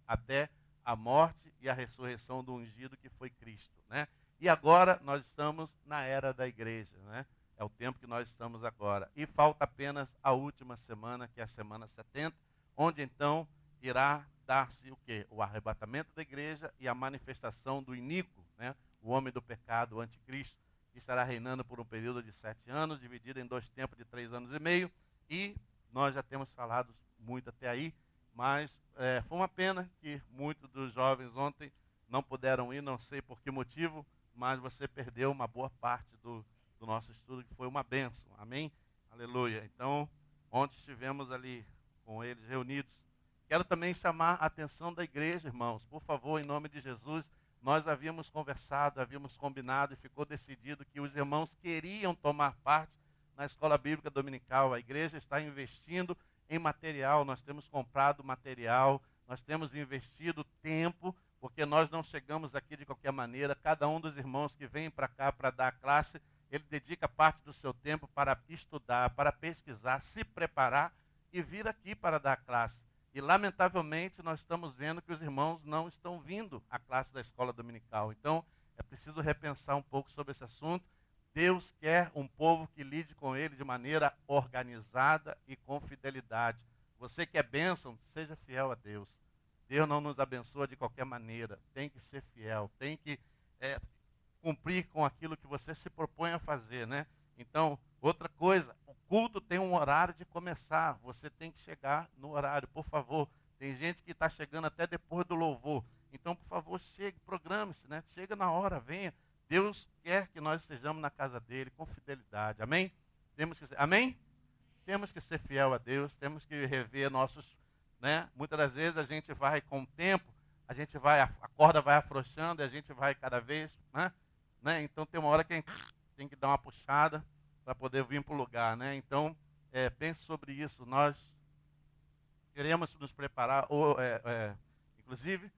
até a morte e a ressurreição do ungido que foi Cristo, né? E agora nós estamos na era da igreja, né? É o tempo que nós estamos agora. E falta apenas a última semana, que é a semana 70, onde então irá dar-se o quê? O arrebatamento da igreja e a manifestação do iníquo, né? O homem do pecado, o anticristo, que estará reinando por um período de 7 anos, dividido em 2 tempos de 3 anos e meio. E nós já temos falado muito até aí, mas foi uma pena que muitos dos jovens ontem não puderam ir, não sei por que motivo, mas você perdeu uma boa parte do nosso estudo, que foi uma bênção. Amém? Aleluia. Então, ontem estivemos ali com eles reunidos. Quero também chamar a atenção da igreja, irmãos. Por favor, em nome de Jesus, nós havíamos conversado, havíamos combinado e ficou decidido que os irmãos queriam tomar parte na escola bíblica dominical. A igreja está investindo em material, nós temos comprado material, nós temos investido tempo, porque nós não chegamos aqui de qualquer maneira. Cada um dos irmãos que vem para cá para dar a classe, ele dedica parte do seu tempo para estudar, para pesquisar, se preparar e vir aqui para dar a classe. E, lamentavelmente, nós estamos vendo que os irmãos não estão vindo à classe da escola dominical. Então, é preciso repensar um pouco sobre esse assunto. Deus quer um povo que lide com ele de maneira organizada e com fidelidade. Você que é bênção, seja fiel a Deus. Deus não nos abençoa de qualquer maneira. Tem que ser fiel, tem que cumprir com aquilo que você se propõe a fazer, né? Então, outra coisa, o culto tem um horário de começar. Você tem que chegar no horário, por favor. Tem gente que está chegando até depois do louvor. Então, por favor, chegue, programe-se, né? Chega na hora, venha. Deus quer que nós estejamos na casa dele com fidelidade. Amém? Amém? Temos que ser fiel a Deus, temos que rever nossos, né? Muitas das vezes a gente vai com o tempo, a corda vai afrouxando e a gente vai cada vez, né? Então tem uma hora que a gente tem que dar uma puxada para poder vir para o lugar, né? Então, pense sobre isso. Nós queremos nos preparar, inclusive,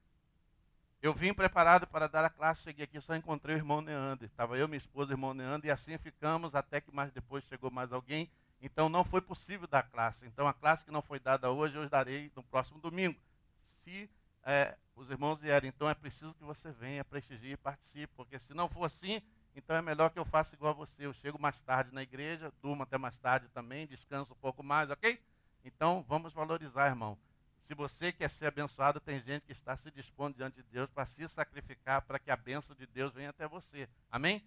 eu vim preparado para dar a classe, cheguei aqui, só encontrei o irmão Neander. Estava eu, minha esposa, o irmão Neander, e assim ficamos, até que mais depois chegou mais alguém. Então não foi possível dar a classe. Então a classe que não foi dada hoje, eu darei no próximo domingo. Se os irmãos vierem, então é preciso que você venha, prestigie e participe, porque se não for assim, então é melhor que eu faça igual a você. Eu chego mais tarde na igreja, durmo até mais tarde também, descanso um pouco mais, ok? Então vamos valorizar, irmão. Se você quer ser abençoado, tem gente que está se dispondo diante de Deus para se sacrificar para que a bênção de Deus venha até você. Amém?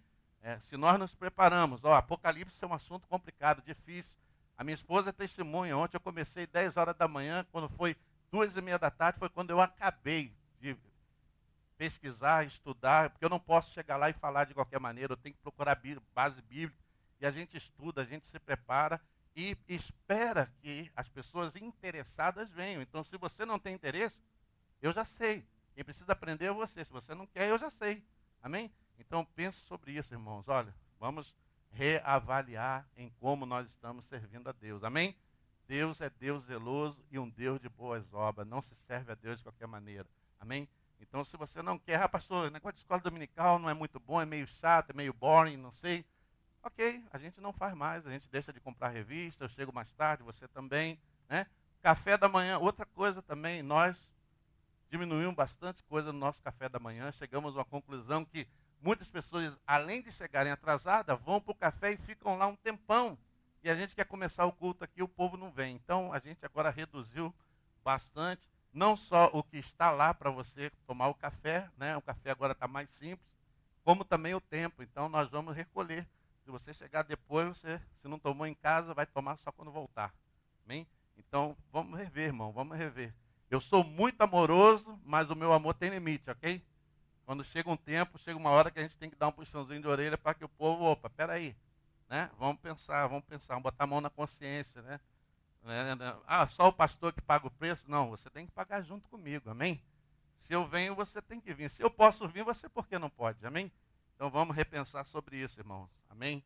Se nós nos preparamos, Apocalipse é um assunto complicado, difícil. A minha esposa é testemunha. Ontem eu comecei 10 horas da manhã, quando foi 2h30 da tarde, foi quando eu acabei de pesquisar, estudar, porque eu não posso chegar lá e falar de qualquer maneira, eu tenho que procurar base bíblica, e a gente estuda, a gente se prepara, e espera que as pessoas interessadas venham. Então, se você não tem interesse, eu já sei. Quem precisa aprender é você. Se você não quer, eu já sei. Amém? Então, pense sobre isso, irmãos. Olha, vamos reavaliar em como nós estamos servindo a Deus. Amém? Deus é Deus zeloso e um Deus de boas obras. Não se serve a Deus de qualquer maneira. Amém? Então, se você não quer, pastor, o negócio de escola dominical não é muito bom, é meio chato, é meio boring, não sei. Ok, a gente não faz mais, a gente deixa de comprar revista, eu chego mais tarde, você também, né? Café da manhã, outra coisa também, nós diminuímos bastante coisa no nosso café da manhã, chegamos a uma conclusão que muitas pessoas, além de chegarem atrasadas, vão para o café e ficam lá um tempão. E a gente quer começar o culto aqui, o povo não vem. Então, a gente agora reduziu bastante, não só o que está lá para você tomar o café, né? O café agora está mais simples, como também o tempo. Então, nós vamos recolher. Se você chegar depois, se não tomou em casa, vai tomar só quando voltar. Amém? Então, vamos rever, irmão, vamos rever. Eu sou muito amoroso, mas o meu amor tem limite, ok? Quando chega um tempo, chega uma hora que a gente tem que dar um puxãozinho de orelha para que o povo, peraí, né? Vamos pensar, vamos botar a mão na consciência, né? Só o pastor que paga o preço? Não, você tem que pagar junto comigo, amém? Se eu venho, você tem que vir. Se eu posso vir, você por que não pode, amém? Então vamos repensar sobre isso, irmãos. Amém?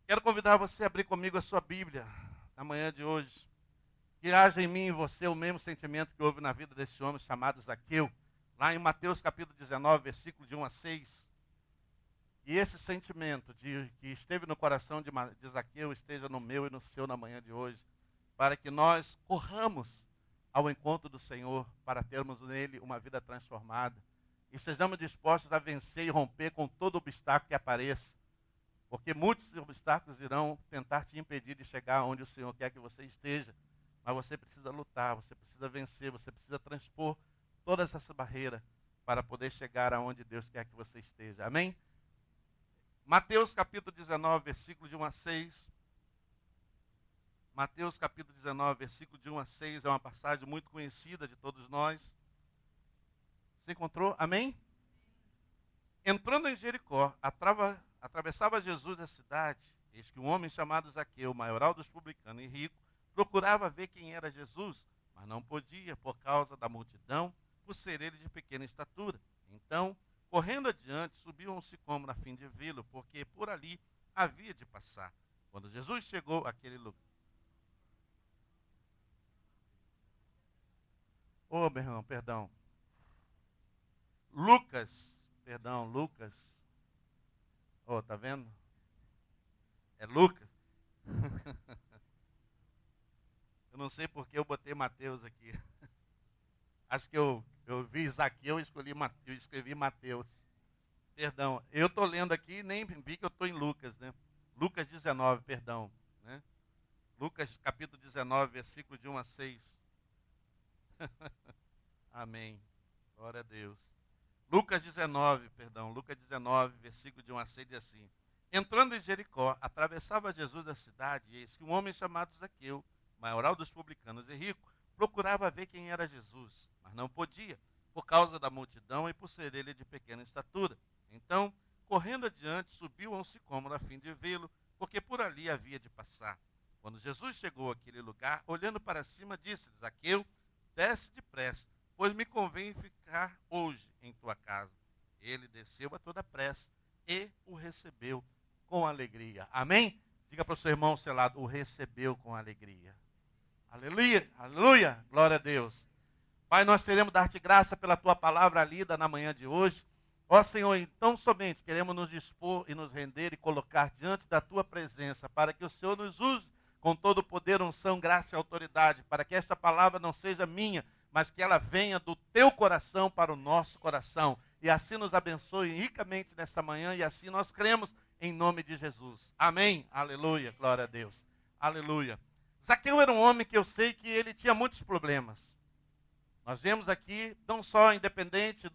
Quero convidar você a abrir comigo a sua Bíblia na manhã de hoje. Que haja em mim e em você o mesmo sentimento que houve na vida desse homem chamado Zaqueu. Lá em Mateus capítulo 19, versículo de 1 a 6. E esse sentimento que esteve no coração de Zaqueu esteja no meu e no seu na manhã de hoje. Para que nós corramos ao encontro do Senhor, para termos nele uma vida transformada. E sejamos dispostos a vencer e romper com todo obstáculo que apareça. Porque muitos obstáculos irão tentar te impedir de chegar onde o Senhor quer que você esteja. Mas você precisa lutar, você precisa vencer, você precisa transpor todas essas barreiras para poder chegar aonde Deus quer que você esteja. Amém? Mateus capítulo 19, versículo de 1 a 6. Mateus capítulo 19, versículo de 1 a 6, é uma passagem muito conhecida de todos nós. Você encontrou? Amém? Entrando em Jericó, atravessava Jesus a cidade. Eis que um homem chamado Zaqueu, maioral dos publicanos e rico, procurava ver quem era Jesus, mas não podia por causa da multidão, por ser ele de pequena estatura. Então, correndo adiante, subiu a um sicômoro a fim de vê-lo, porque por ali havia de passar. Quando Jesus chegou àquele lugar. Ô, meu irmão, perdão. Lucas. Oh, tá vendo? É Lucas. Eu não sei porque eu botei Mateus aqui. Acho que eu vi Zaqueu e eu escrevi Mateus. Perdão, eu estou lendo aqui e nem vi que eu estou em Lucas, né? Lucas 19, perdão. Né? Lucas capítulo 19, versículo de 1 a 6. Amém. Glória a Deus. Lucas 19, versículo de 1 a 6, diz assim. Entrando em Jericó, atravessava Jesus a cidade, e eis que um homem chamado Zaqueu, maioral dos publicanos e rico, procurava ver quem era Jesus, mas não podia, por causa da multidão e por ser ele de pequena estatura. Então, correndo adiante, subiu a um sicômoro a fim de vê-lo, porque por ali havia de passar. Quando Jesus chegou àquele lugar, olhando para cima, disse-lhe, Zaqueu, desce depressa, pois me convém ficar hoje em tua casa. Ele desceu a toda pressa e o recebeu com alegria. Amém? Diga para o seu irmão ao seu lado, o recebeu com alegria. Aleluia, aleluia, glória a Deus. Pai, nós queremos dar-te graça pela tua palavra lida na manhã de hoje. Ó Senhor, então somente queremos nos dispor e nos render e colocar diante da tua presença, para que o Senhor nos use com todo o poder, unção, graça e autoridade, para que esta palavra não seja minha, mas que ela venha do teu coração para o nosso coração. E assim nos abençoe ricamente nessa manhã, e assim nós cremos em nome de Jesus. Amém? Aleluia, glória a Deus. Aleluia. Zaqueu era um homem que eu sei que ele tinha muitos problemas. Nós vemos aqui, não só independente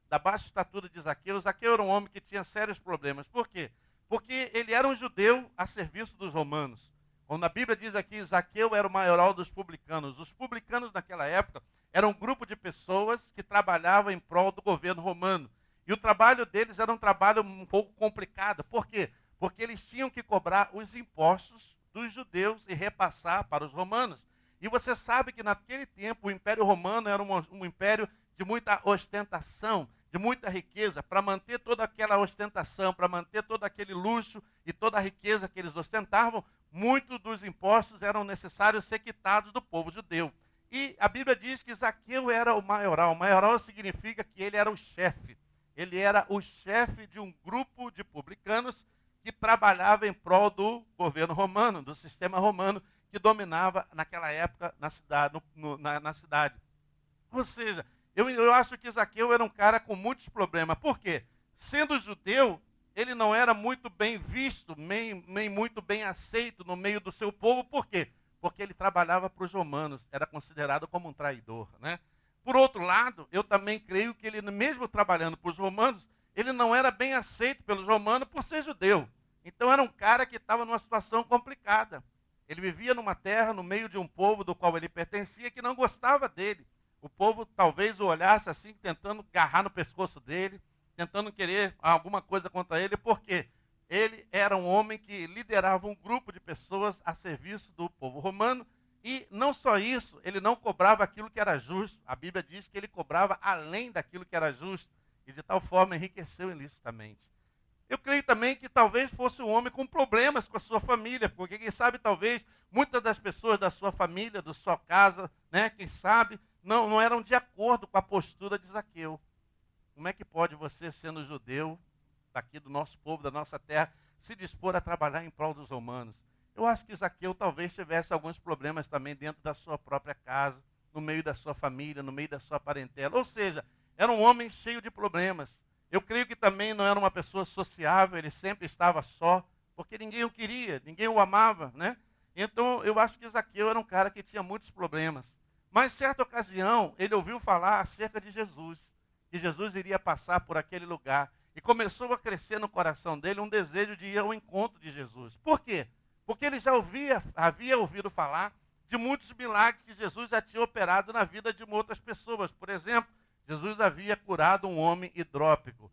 da baixa estatura de Zaqueu, Zaqueu era um homem que tinha sérios problemas. Por quê? Porque ele era um judeu a serviço dos romanos. Quando a Bíblia diz aqui, Zaqueu era o maioral dos publicanos. Os publicanos naquela época eram um grupo de pessoas que trabalhavam em prol do governo romano. E o trabalho deles era um trabalho um pouco complicado. Por quê? Porque eles tinham que cobrar os impostos dos judeus e repassar para os romanos. E você sabe que naquele tempo o Império Romano era um império de muita ostentação, de muita riqueza. Para manter toda aquela ostentação, para manter todo aquele luxo e toda a riqueza que eles ostentavam, muitos dos impostos eram necessários ser quitados do povo judeu. E a Bíblia diz que Zaqueu era o maioral. O maioral significa que ele era o chefe. Ele era o chefe de um grupo de publicanos que trabalhava em prol do governo romano, do sistema romano que dominava naquela época na cidade. Na cidade. Ou seja, eu acho que Zaqueu era um cara com muitos problemas. Por quê? Sendo judeu, ele não era muito bem visto, nem muito bem aceito no meio do seu povo. Por quê? Porque ele trabalhava para os romanos, era considerado como um traidor, né? Por outro lado, eu também creio que ele, mesmo trabalhando para os romanos, ele não era bem aceito pelos romanos por ser judeu. Então era um cara que estava numa situação complicada. Ele vivia numa terra, no meio de um povo do qual ele pertencia, que não gostava dele. O povo talvez o olhasse assim, tentando agarrar no pescoço dele, tentando querer alguma coisa contra ele, porque ele era um homem que liderava um grupo de pessoas a serviço do povo romano. E não só isso, ele não cobrava aquilo que era justo. A Bíblia diz que ele cobrava além daquilo que era justo, e de tal forma enriqueceu ilicitamente. Eu creio também que talvez fosse um homem com problemas com a sua família, porque quem sabe talvez muitas das pessoas da sua família, da sua casa, né, quem sabe, não eram de acordo com a postura de Zaqueu. Como é que pode você, sendo judeu, daqui do nosso povo, da nossa terra, se dispor a trabalhar em prol dos romanos? Eu acho que Zaqueu talvez tivesse alguns problemas também dentro da sua própria casa. no meio da sua família, no meio da sua parentela. Ou seja, era um homem cheio de problemas. Eu creio que também não era uma pessoa sociável, ele sempre estava só, porque ninguém o queria, ninguém o amava, né? Então, eu acho que Zaqueu era um cara que tinha muitos problemas. Mas, certa ocasião, ele ouviu falar acerca de Jesus, que Jesus iria passar por aquele lugar. E começou a crescer no coração dele um desejo de ir ao encontro de Jesus. Por quê? Porque ele já havia ouvido falar de muitos milagres que Jesus já tinha operado na vida de outras pessoas. Por exemplo, Jesus havia curado um homem hidrópico.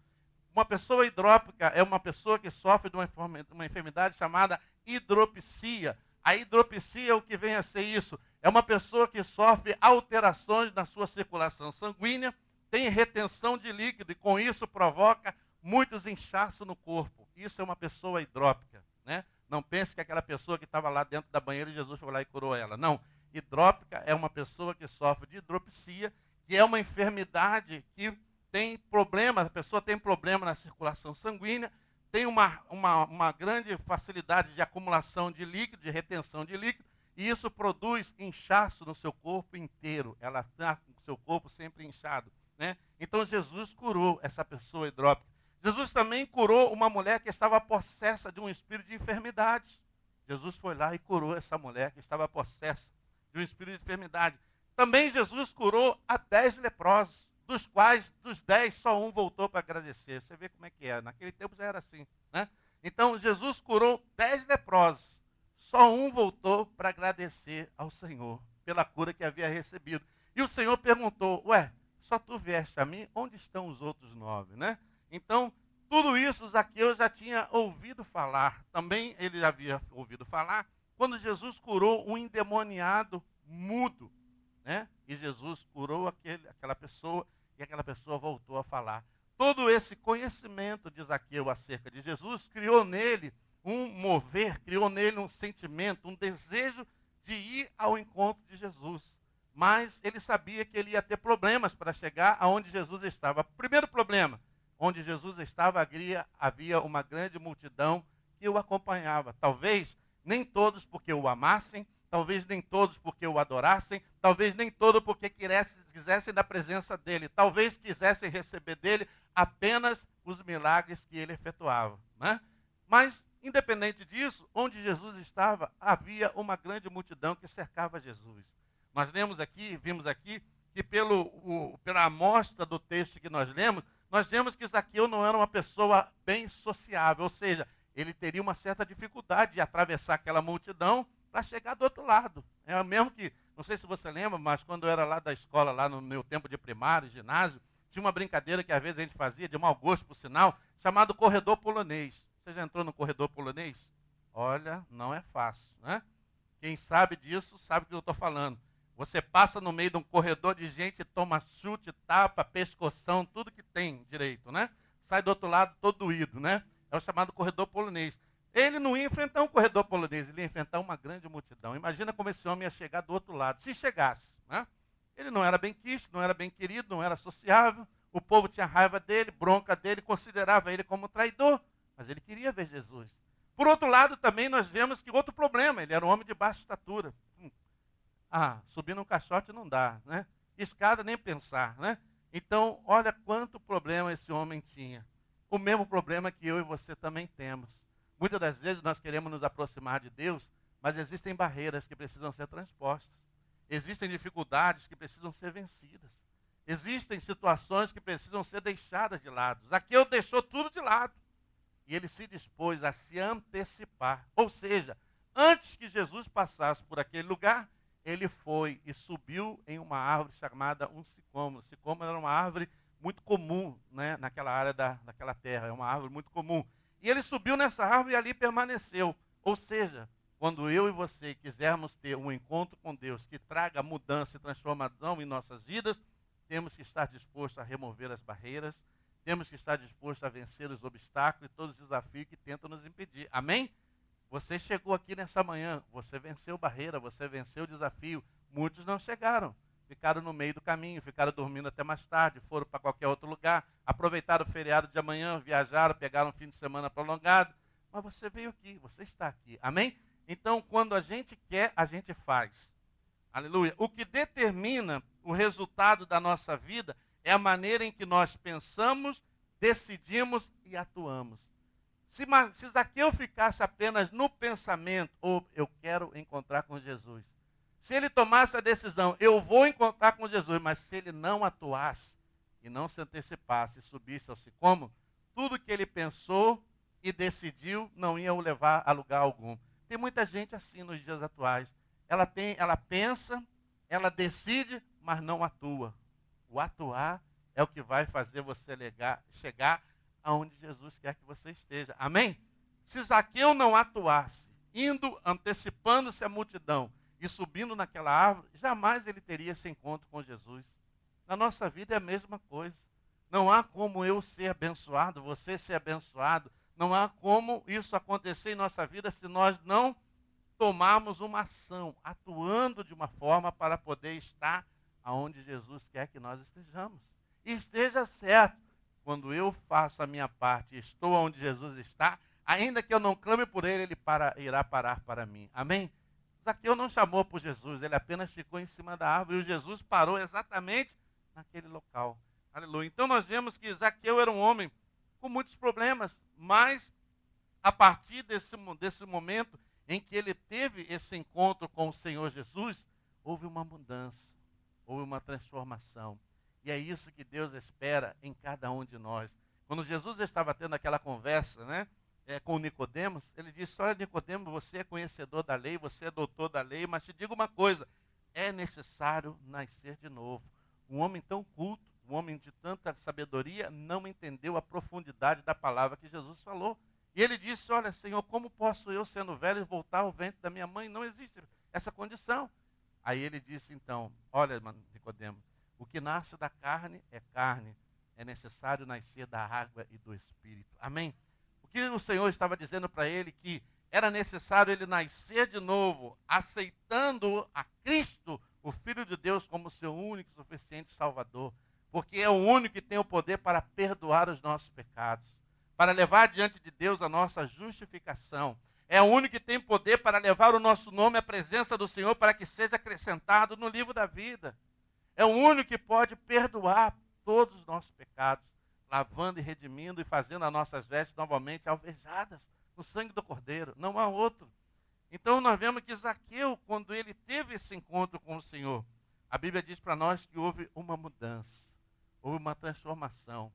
Uma pessoa hidrópica é uma pessoa que sofre de uma enfermidade chamada hidropisia. A hidropisia, o que vem a ser isso? É uma pessoa que sofre alterações na sua circulação sanguínea, tem retenção de líquido e com isso provoca muitos inchaços no corpo. Isso é uma pessoa hidrópica, né? Não pense que aquela pessoa que estava lá dentro da banheira e Jesus foi lá e curou ela. Não. Hidrópica é uma pessoa que sofre de hidropisia, que é uma enfermidade que tem problema, a pessoa tem problema na circulação sanguínea, tem uma grande facilidade de acumulação de líquido, de retenção de líquido, e isso produz inchaço no seu corpo inteiro. Ela está com o seu corpo sempre inchado, né? Então Jesus curou essa pessoa hidrópica. Jesus também curou uma mulher que estava possessa de um espírito de enfermidade. Jesus foi lá e curou essa mulher que estava possessa de um espírito de enfermidade. Também Jesus curou a 10 leprosos, dos quais, dos 10, só um voltou para agradecer. Você vê como é que é. Naquele tempo já era assim, né? Então, Jesus curou 10 leprosos. Só um voltou para agradecer ao Senhor pela cura que havia recebido. E o Senhor perguntou, ué, só tu vieste a mim? Onde estão os outros 9, né? Então, tudo isso Zaqueu já tinha ouvido falar. Também ele havia ouvido falar quando Jesus curou um endemoniado mudo, né? E Jesus curou aquela pessoa e aquela pessoa voltou a falar. Todo esse conhecimento de Zaqueu acerca de Jesus criou nele um mover, criou nele um sentimento, um desejo de ir ao encontro de Jesus. Mas ele sabia que ele ia ter problemas para chegar aonde Jesus estava. Primeiro problema, onde Jesus estava havia uma grande multidão que o acompanhava. Talvez nem todos porque o amassem, talvez nem todos porque o adorassem, talvez nem todos porque quisessem da presença dele, talvez quisessem receber dele apenas os milagres que ele efetuava, né? Mas, independente disso, onde Jesus estava, havia uma grande multidão que cercava Jesus. Nós vimos aqui, que pela amostra do texto que nós vemos que Zaqueu não era uma pessoa bem sociável, ou seja, ele teria uma certa dificuldade de atravessar aquela multidão para chegar do outro lado. É mesmo que, não sei se você lembra, mas quando eu era lá da escola, lá no meu tempo de primário, ginásio, tinha uma brincadeira que às vezes a gente fazia, de mau gosto por sinal, chamado corredor polonês. Você já entrou no corredor polonês? Olha, não é fácil, né? Quem sabe disso, sabe do que eu estou falando. Você passa no meio de um corredor de gente, toma chute, tapa, pescoção, tudo que tem direito, né? Sai do outro lado todo doído, né? É o chamado corredor polonês. Ele não ia enfrentar um corredor polonês, ele ia enfrentar uma grande multidão. Imagina como esse homem ia chegar do outro lado, se chegasse, né? Ele não era bem quisto, não era bem querido, não era sociável, o povo tinha raiva dele, bronca dele, considerava ele como traidor, mas ele queria ver Jesus. Por outro lado, também nós vemos que outro problema, ele era um homem de baixa estatura. Subir num caixote não dá, né? Escada nem pensar, né? Então, olha quanto problema esse homem tinha. O mesmo problema que eu e você também temos. Muitas das vezes nós queremos nos aproximar de Deus, mas existem barreiras que precisam ser transpostas. Existem dificuldades que precisam ser vencidas. Existem situações que precisam ser deixadas de lado. Zaqueu deixou tudo de lado. E ele se dispôs a se antecipar. Ou seja, antes que Jesus passasse por aquele lugar, ele foi e subiu em uma árvore chamada um sicômoro. O sicômoro era uma árvore muito comum, né, naquela área daquela terra. É uma árvore muito comum. E ele subiu nessa árvore e ali permaneceu. Ou seja, quando eu e você quisermos ter um encontro com Deus que traga mudança e transformação em nossas vidas, temos que estar dispostos a remover as barreiras, temos que estar dispostos a vencer os obstáculos e todos os desafios que tentam nos impedir. Amém? Você chegou aqui nessa manhã, você venceu barreira, você venceu o desafio. Muitos não chegaram, ficaram no meio do caminho, ficaram dormindo até mais tarde, foram para qualquer outro lugar, aproveitaram o feriado de amanhã, viajaram, pegaram um fim de semana prolongado. Mas você veio aqui, você está aqui. Amém? Então, quando a gente quer, a gente faz. Aleluia. O que determina o resultado da nossa vida é a maneira em que nós pensamos, decidimos e atuamos. Se Zaqueu ficasse apenas no pensamento, ou eu quero encontrar com Jesus, se ele tomasse a decisão, eu vou encontrar com Jesus, mas se ele não atuasse e não se antecipasse e subisse ao sicômoro, tudo que ele pensou e decidiu não ia o levar a lugar algum. Tem muita gente assim nos dias atuais. Ela pensa, ela decide, mas não atua. O atuar é o que vai fazer você chegar aonde Jesus quer que você esteja. Amém? Se Zaqueu não atuasse, indo, antecipando-se à multidão e subindo naquela árvore, jamais ele teria esse encontro com Jesus. Na nossa vida é a mesma coisa. Não há como eu ser abençoado, você ser abençoado. Não há como isso acontecer em nossa vida se nós não tomarmos uma ação, atuando de uma forma para poder estar aonde Jesus quer que nós estejamos. E esteja certo, quando eu faço a minha parte e estou onde Jesus está, ainda que eu não clame por ele, ele irá parar para mim. Amém? Zaqueu não chamou por Jesus, ele apenas ficou em cima da árvore e o Jesus parou exatamente naquele local. Aleluia. Então nós vemos que Zaqueu era um homem com muitos problemas, mas a partir desse momento em que ele teve esse encontro com o Senhor Jesus, houve uma mudança, houve uma transformação. E é isso que Deus espera em cada um de nós. Quando Jesus estava tendo aquela conversa, com Nicodemos, ele disse: olha, Nicodemos, você é conhecedor da lei, você é doutor da lei, mas te digo uma coisa, é necessário nascer de novo. Um homem tão culto, um homem de tanta sabedoria, não entendeu a profundidade da palavra que Jesus falou. E ele disse: olha, Senhor, como posso eu, sendo velho, voltar ao ventre da minha mãe? Não existe essa condição. Aí ele disse então: olha, Nicodemo, o que nasce da carne, é necessário nascer da água e do Espírito. Amém? O que o Senhor estava dizendo para ele que era necessário ele nascer de novo, aceitando a Cristo, o Filho de Deus, como seu único e suficiente Salvador, porque é o único que tem o poder para perdoar os nossos pecados, para levar diante de Deus a nossa justificação. É o único que tem poder para levar o nosso nome à presença do Senhor, para que seja acrescentado no livro da vida. É o único que pode perdoar todos os nossos pecados, lavando e redimindo e fazendo as nossas vestes novamente alvejadas no sangue do Cordeiro. Não há outro. Então nós vemos que Zaqueu, quando ele teve esse encontro com o Senhor, a Bíblia diz para nós que houve uma mudança, houve uma transformação.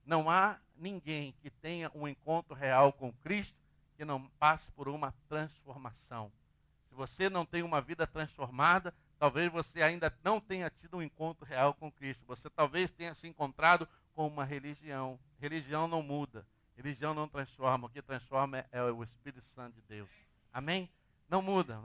Não há ninguém que tenha um encontro real com Cristo que não passe por uma transformação. Se você não tem uma vida transformada, talvez você ainda não tenha tido um encontro real com Cristo. Você talvez tenha se encontrado com uma religião. Religião não muda. Religião não transforma. O que transforma é o Espírito Santo de Deus. Amém? Não muda,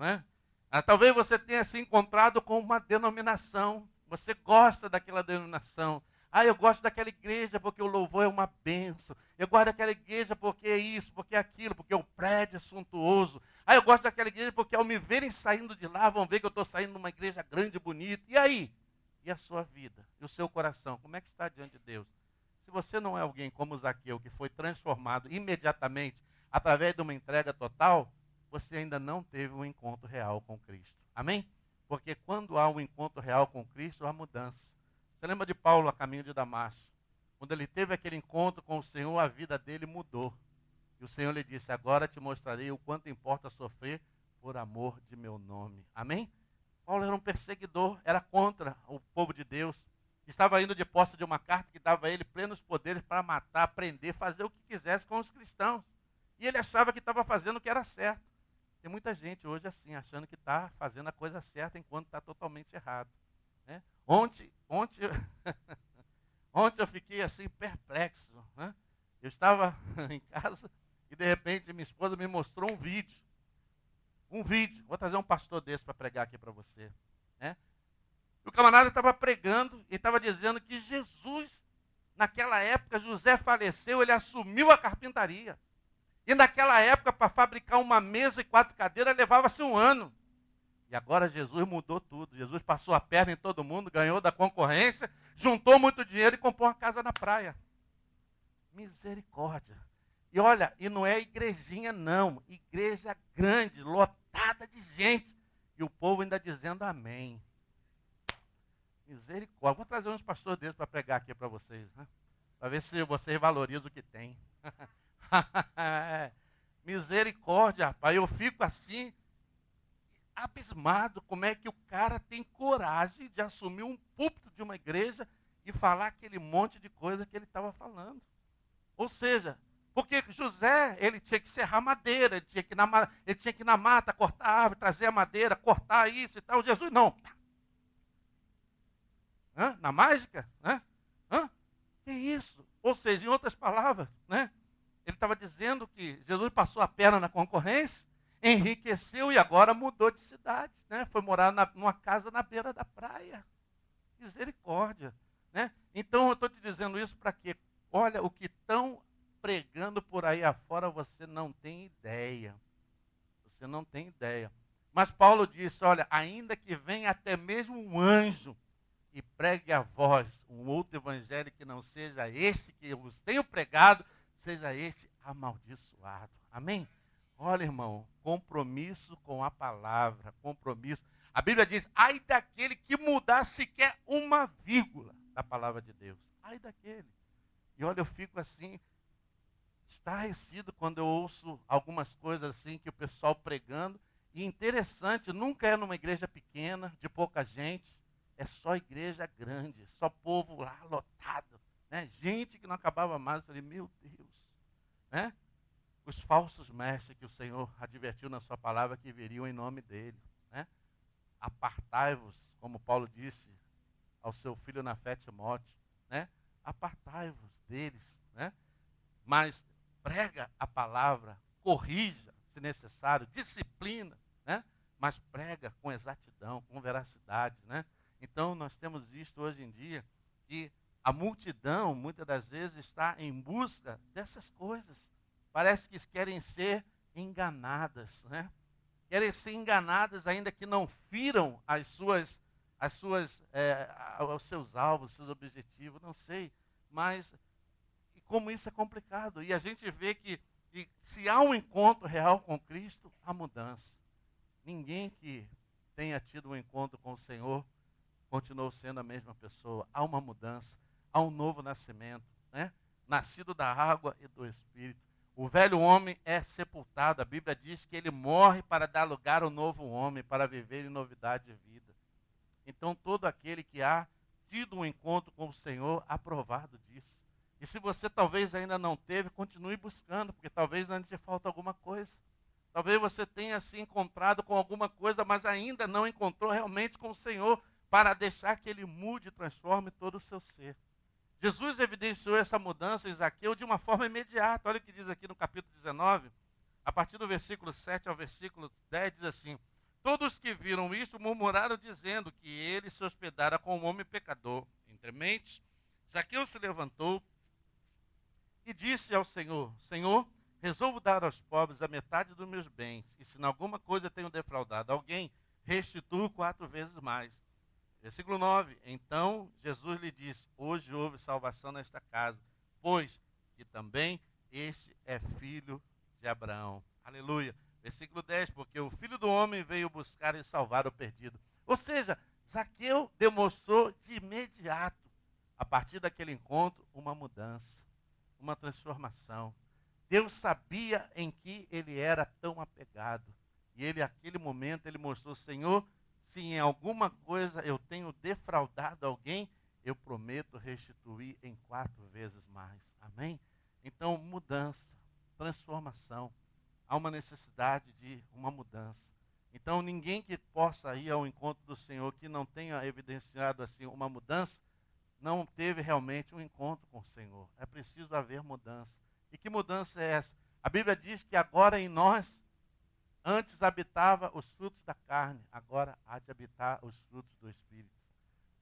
talvez você tenha se encontrado com uma denominação. Você gosta daquela denominação. Eu gosto daquela igreja porque o louvor é uma bênção. Eu gosto daquela igreja porque é isso, porque é aquilo, porque o prédio é suntuoso. Eu gosto daquela igreja porque ao me verem saindo de lá, vão ver que eu estou saindo de uma igreja grande e bonita. E aí? E a sua vida? E o seu coração? Como é que está diante de Deus? Se você não é alguém como Zaqueu, que foi transformado imediatamente através de uma entrega total, você ainda não teve um encontro real com Cristo. Amém? Porque quando há um encontro real com Cristo, há mudança. Você lembra de Paulo a caminho de Damasco? Quando ele teve aquele encontro com o Senhor, a vida dele mudou. E o Senhor lhe disse: agora te mostrarei o quanto importa sofrer por amor de meu nome. Amém? Paulo era um perseguidor, era contra o povo de Deus. Estava indo de posse de uma carta que dava a ele plenos poderes para matar, prender, fazer o que quisesse com os cristãos. E ele achava que estava fazendo o que era certo. Tem muita gente hoje assim, achando que está fazendo a coisa certa enquanto está totalmente errado. Ontem eu fiquei assim perplexo. Eu estava em casa e de repente minha esposa me mostrou um vídeo. Vou trazer um pastor desse para pregar aqui para você. O camarada estava pregando e estava dizendo que Jesus, naquela época, José faleceu, ele assumiu a carpintaria. E naquela época, para fabricar uma mesa e 4 cadeiras, levava-se 1 ano. E agora Jesus mudou tudo. Jesus passou a perna em todo mundo, ganhou da concorrência, juntou muito dinheiro e comprou uma casa na praia. Misericórdia. E olha, e não é igrejinha não, igreja grande, lotada de gente. E o povo ainda dizendo amém. Misericórdia. Vou trazer uns pastores desses para pregar aqui para vocês, né? Para ver se vocês valorizam o que tem. Misericórdia, rapaz. Eu fico assim, abismado como é que o cara tem coragem de assumir um púlpito de uma igreja e falar aquele monte de coisa que ele estava falando. Ou seja, porque José, ele tinha que serrar madeira, ele tinha que ir na mata, cortar a árvore, trazer a madeira, cortar isso e tal. Jesus não. Hã? Na mágica? Hã? Hã? Que isso? Ou seja, em outras palavras, né? Ele estava dizendo que Jesus passou a perna na concorrência, enriqueceu e agora mudou de cidade, né? Foi morar numa casa na beira da praia. Misericórdia, né? Então eu estou te dizendo isso para quê? Olha, o que estão pregando por aí afora, você não tem ideia. Você não tem ideia. Mas Paulo disse, olha, ainda que venha até mesmo um anjo e pregue a vós um outro evangelho que não seja esse que eu vos tenho pregado, seja esse amaldiçoado. Amém? Olha, irmão, compromisso com a palavra, compromisso. A Bíblia diz, ai daquele que mudar sequer uma vírgula da palavra de Deus. Ai daquele. E olha, eu fico assim, estarrecido quando eu ouço algumas coisas assim que o pessoal pregando. E interessante, nunca é numa igreja pequena, de pouca gente. É só igreja grande, só povo lá lotado. Né? Gente que não acabava mais. Eu falei, meu Deus. Né? Os falsos mestres que o Senhor advertiu na sua palavra que viriam em nome dele. Né? Apartai-vos, como Paulo disse ao seu filho na fé Timóteo. Né? Apartai-vos deles. Né? Mas prega a palavra, corrija, se necessário, disciplina, né? Mas prega com exatidão, com veracidade, né? Então, nós temos visto hoje em dia que a multidão, muitas das vezes, está em busca dessas coisas. Parece que querem ser enganadas, né? Querem ser enganadas ainda que não firam os seus alvos, os seus objetivos, não sei. Mas como isso é complicado. E a gente vê que se há um encontro real com Cristo, há mudança. Ninguém que tenha tido um encontro com o Senhor continuou sendo a mesma pessoa. Há uma mudança, há um novo nascimento, né? Nascido da água e do Espírito. O velho homem é sepultado. A Bíblia diz que ele morre para dar lugar ao novo homem, para viver em novidade de vida. Então, todo aquele que há tido um encontro com o Senhor, há provado disso. E se você talvez ainda não teve, continue buscando, porque talvez ainda te falta alguma coisa. Talvez você tenha se encontrado com alguma coisa, mas ainda não encontrou realmente com o Senhor para deixar que Ele mude e transforme todo o seu ser. Jesus evidenciou essa mudança em Zaqueu de uma forma imediata. Olha o que diz aqui no capítulo 19, a partir do versículo 7 ao versículo 10, diz assim: todos que viram isso murmuraram, dizendo que ele se hospedara com um homem pecador. Entre mentes, Zaqueu se levantou e disse ao Senhor: Senhor, resolvo dar aos pobres a metade dos meus bens, e se em alguma coisa tenho defraudado alguém, restituo 4 vezes mais. Versículo 9: então Jesus lhe disse: hoje houve salvação nesta casa, pois que também este é filho de Abraão. Aleluia. Versículo 10: porque o Filho do Homem veio buscar e salvar o perdido. Ou seja, Zaqueu demonstrou de imediato, a partir daquele encontro, uma mudança, uma transformação. Deus sabia em que ele era tão apegado. E ele, naquele momento, ele mostrou: Senhor, se em alguma coisa eu tenho defraudado alguém, eu prometo restituir em 4 vezes mais. Amém? Então, mudança, transformação. Há uma necessidade de uma mudança. Então, ninguém que possa ir ao encontro do Senhor que não tenha evidenciado assim uma mudança, não teve realmente um encontro com o Senhor. É preciso haver mudança. E que mudança é essa? A Bíblia diz que agora em nós, antes habitava os frutos da carne, agora há de habitar os frutos do Espírito.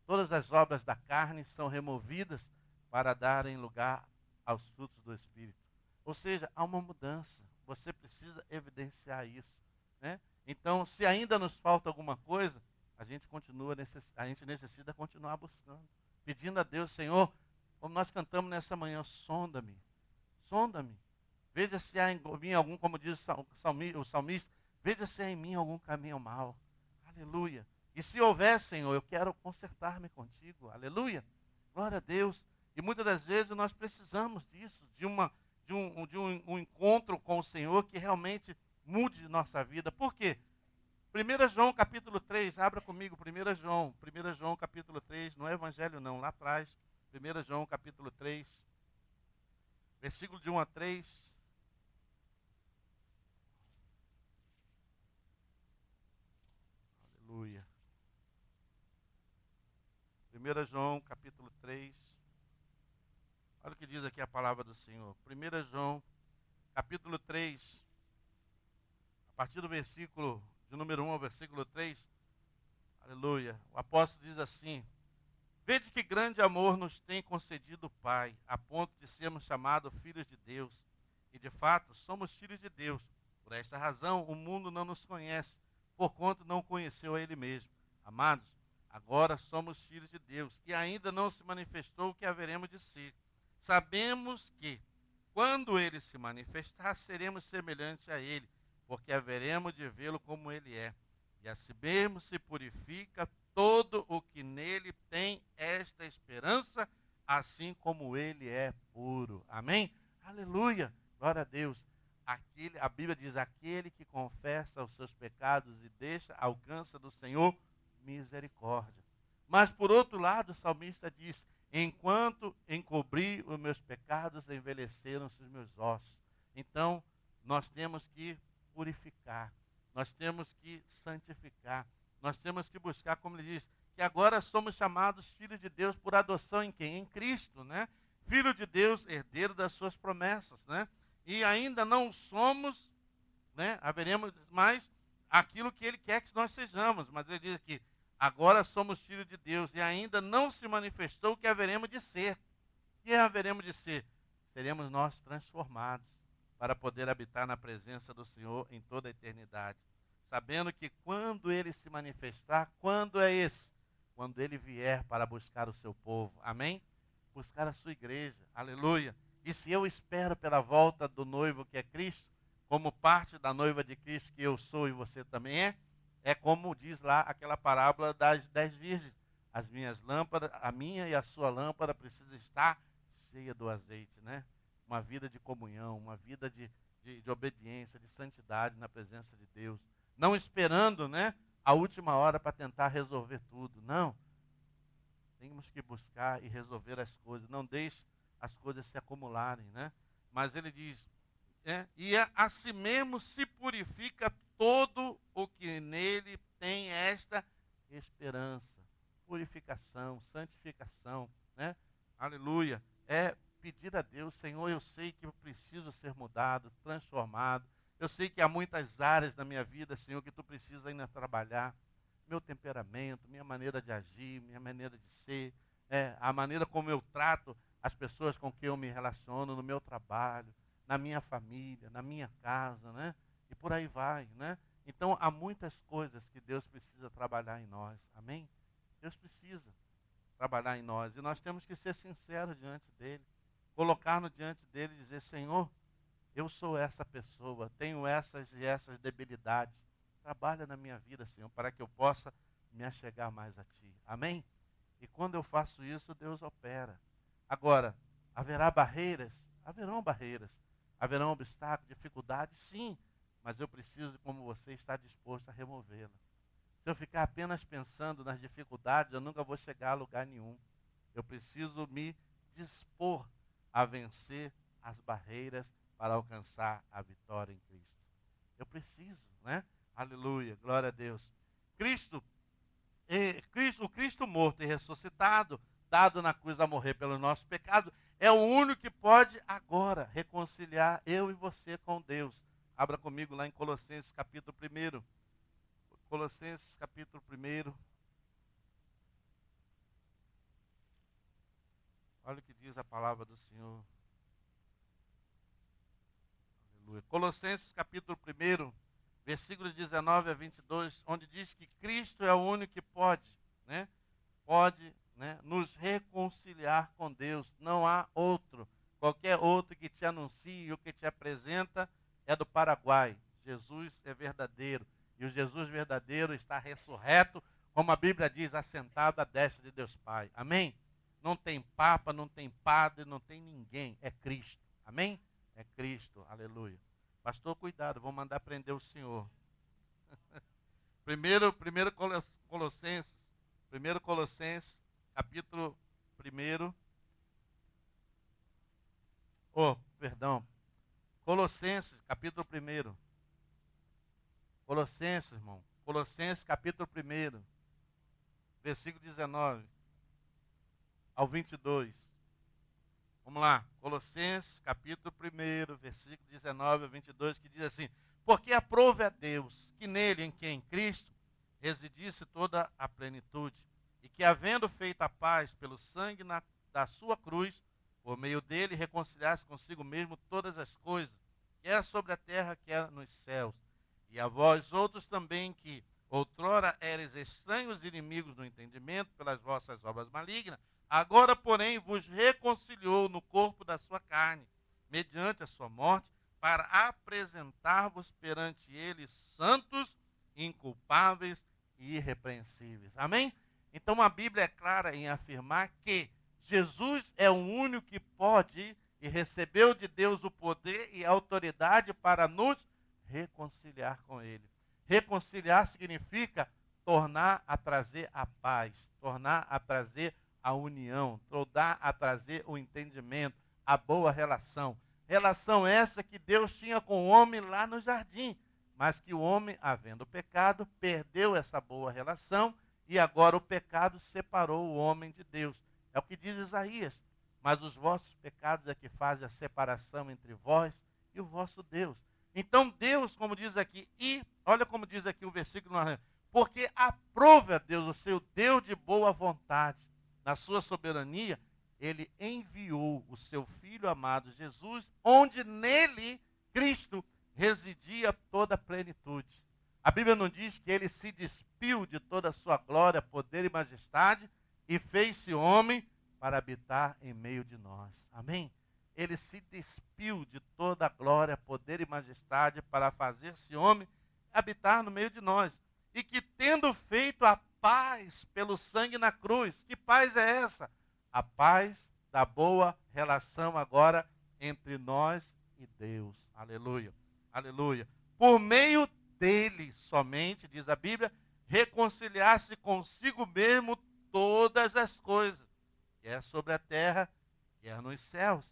Todas as obras da carne são removidas para darem lugar aos frutos do Espírito. Ou seja, há uma mudança. Você precisa evidenciar isso, né? Então, se ainda nos falta alguma coisa, a gente necessita continuar buscando, pedindo a Deus: Senhor, como nós cantamos nessa manhã, sonda-me, sonda-me. Veja se há em mim algum, como diz o salmista, veja se há em mim algum caminho mau. Aleluia. E se houver, Senhor, eu quero consertar-me contigo. Aleluia. Glória a Deus. E muitas das vezes nós precisamos disso, de um encontro com o Senhor que realmente mude nossa vida. Por quê? 1 João capítulo 3, abra comigo 1 João capítulo 3, não é evangelho não, lá atrás, 1 João capítulo 3, versículo de 1 a 3. Aleluia. 1 João capítulo 3, olha o que diz aqui a palavra do Senhor. 1 João capítulo 3, a partir do versículo de número 1 ao versículo 3, aleluia, o apóstolo diz assim: vede que grande amor nos tem concedido o Pai, a ponto de sermos chamados filhos de Deus. E de fato, somos filhos de Deus. Por esta razão, o mundo não nos conhece, porquanto não conheceu a Ele mesmo. Amados, agora somos filhos de Deus, e ainda não se manifestou o que haveremos de ser. Sabemos que, quando Ele se manifestar, seremos semelhantes a Ele, porque haveremos de vê-lo como Ele é. E assim mesmo se purifica todo o que nele tem esta esperança, assim como ele é puro. Amém? Aleluia! Glória a Deus. A Bíblia diz, aquele que confessa os seus pecados e alcança do Senhor misericórdia. Mas por outro lado, o salmista diz, enquanto encobri os meus pecados, envelheceram-se os meus ossos. Então, nós temos que purificar. Nós temos que santificar. Nós temos que buscar, como ele diz, que agora somos chamados filhos de Deus por adoção em quem? Em Cristo, né? Filho de Deus, herdeiro das suas promessas, né? E ainda não somos, né? Haveremos mais aquilo que ele quer que nós sejamos. Mas ele diz que agora somos filhos de Deus e ainda não se manifestou o que haveremos de ser. O que haveremos de ser? Seremos nós transformados para poder habitar na presença do Senhor em toda a eternidade. Sabendo que quando Ele se manifestar, quando é esse? Quando Ele vier para buscar o seu povo. Amém? Buscar a sua igreja. Aleluia. E se eu espero pela volta do noivo que é Cristo, como parte da noiva de Cristo que eu sou e você também é como diz lá aquela parábola das 10 virgens. As minhas lâmpadas, a minha e a sua lâmpada precisa estar cheia do azeite, né? Uma vida de comunhão, uma vida de obediência, de santidade na presença de Deus. Não esperando, né, a última hora para tentar resolver tudo. Não. Temos que buscar e resolver as coisas. Não deixe as coisas se acumularem, né? Mas ele diz, e a si mesmo se purifica todo o que nele tem esta esperança. Purificação, santificação, né? Aleluia. É pedir a Deus, Senhor, eu sei que eu preciso ser mudado, transformado. Eu sei que há muitas áreas da minha vida, Senhor, que tu precisas ainda trabalhar. Meu temperamento, minha maneira de agir, minha maneira de ser, a maneira como eu trato as pessoas com quem eu me relaciono no meu trabalho, na minha família, na minha casa, né? E por aí vai, né? Então, há muitas coisas que Deus precisa trabalhar em nós. Amém? Deus precisa trabalhar em nós. E nós temos que ser sinceros diante dele. Colocar-nos diante dele e dizer, Senhor, eu sou essa pessoa, tenho essas e essas debilidades. Trabalha na minha vida, Senhor, para que eu possa me achegar mais a Ti. Amém? E quando eu faço isso, Deus opera. Agora, haverá barreiras? Haverão barreiras. Haverão obstáculos, dificuldades? Sim. Mas eu preciso, como você, estar disposto a removê-la. Se eu ficar apenas pensando nas dificuldades, eu nunca vou chegar a lugar nenhum. Eu preciso me dispor a vencer as barreiras para alcançar a vitória em Cristo. Eu preciso, né? Aleluia, glória a Deus. O Cristo morto e ressuscitado, dado na cruz a morrer pelo nosso pecado, é o único que pode agora reconciliar eu e você com Deus. Abra comigo lá em Colossenses capítulo 1. Colossenses capítulo 1. Olha o que diz a palavra do Senhor. Aleluia. Colossenses capítulo 1, versículos 19 a 22, onde diz que Cristo é o único que pode, né? Pode, né, nos reconciliar com Deus. Não há outro. Qualquer outro que te anuncie ou que te apresenta é do Paraguai. Jesus é verdadeiro. E o Jesus verdadeiro está ressurreto, como a Bíblia diz, assentado à destra de Deus Pai. Amém? Não tem papa, não tem padre, não tem ninguém. É Cristo. Amém? É Cristo. Aleluia. Pastor, cuidado, vou mandar prender o senhor. Primeiro Colossenses, capítulo 1. Colossenses, capítulo 1. Colossenses, irmão. Colossenses, capítulo 1. Versículo 19 ao 22. Vamos lá. Colossenses, capítulo 1, versículo 19 ao 22, que diz assim: porque aprove a Deus que nele, em quem? Cristo, residisse toda a plenitude, e que, havendo feito a paz pelo sangue da sua cruz, por meio dele reconciliasse consigo mesmo todas as coisas, quer sobre a terra, quer nos céus. E a vós outros também, que outrora eres estranhos e inimigos do entendimento pelas vossas obras malignas, agora, porém, vos reconciliou no corpo da sua carne, mediante a sua morte, para apresentar-vos perante ele santos, inculpáveis e irrepreensíveis. Amém? Então a Bíblia é clara em afirmar que Jesus é o único que pode e recebeu de Deus o poder e a autoridade para nos reconciliar com ele. Reconciliar significa tornar a trazer a paz, tornar a trazer a união, tornar a trazer o entendimento, a boa relação. Relação essa que Deus tinha com o homem lá no jardim, mas que o homem, havendo pecado, perdeu essa boa relação e agora o pecado separou o homem de Deus. É o que diz Isaías: mas os vossos pecados é que fazem a separação entre vós e o vosso Deus. Então Deus, como diz aqui, e olha como diz aqui o versículo, porque aprove a Deus, o seu Deus de boa vontade, na sua soberania, ele enviou o seu Filho amado Jesus, onde nele, Cristo, residia toda a plenitude. A Bíblia não diz que ele se despiu de toda a sua glória, poder e majestade e fez-se homem para habitar em meio de nós. Amém? Ele se despiu de toda a glória, poder e majestade para fazer-se homem, habitar no meio de nós. E que, tendo feito a paz pelo sangue na cruz, que paz é essa? A paz da boa relação agora entre nós e Deus. Aleluia. Aleluia. Por meio dele somente, diz a Bíblia, reconciliar-se consigo mesmo todas as coisas, quer sobre a terra, quer nos céus.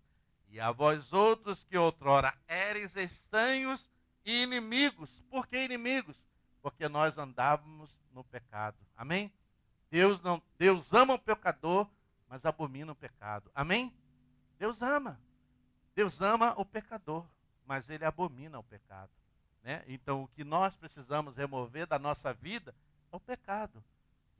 E a vós outros que outrora eres estranhos e inimigos. Por que inimigos? Porque nós andávamos no pecado. Amém? Deus ama o pecador, mas abomina o pecado. Amém? Deus ama. Deus ama o pecador, mas ele abomina o pecado. Né? Então, o que nós precisamos remover da nossa vida é o pecado.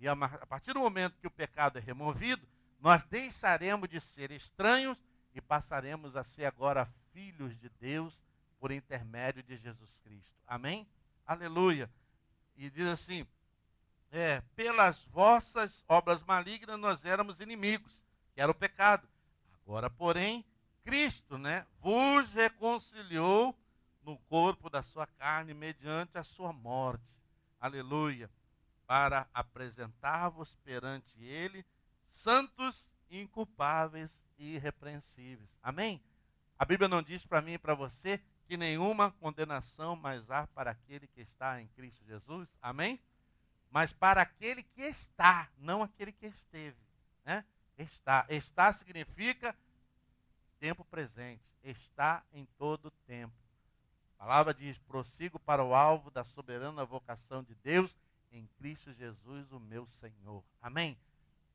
E a partir do momento que o pecado é removido, nós deixaremos de ser estranhos e passaremos a ser agora filhos de Deus por intermédio de Jesus Cristo. Amém? Aleluia. E diz assim: pelas vossas obras malignas nós éramos inimigos, que era o pecado. Agora, porém, Cristo, vos reconciliou no corpo da sua carne mediante a sua morte. Aleluia. Para apresentar-vos perante ele santos, inculpáveis e irrepreensíveis. Amém? A Bíblia não diz para mim e para você que nenhuma condenação mais há para aquele que está em Cristo Jesus. Amém? Mas para aquele que está, não aquele que esteve. Né? Está significa tempo presente. Está em todo tempo. A palavra diz: prossigo para o alvo da soberana vocação de Deus em Cristo Jesus, o meu Senhor. Amém?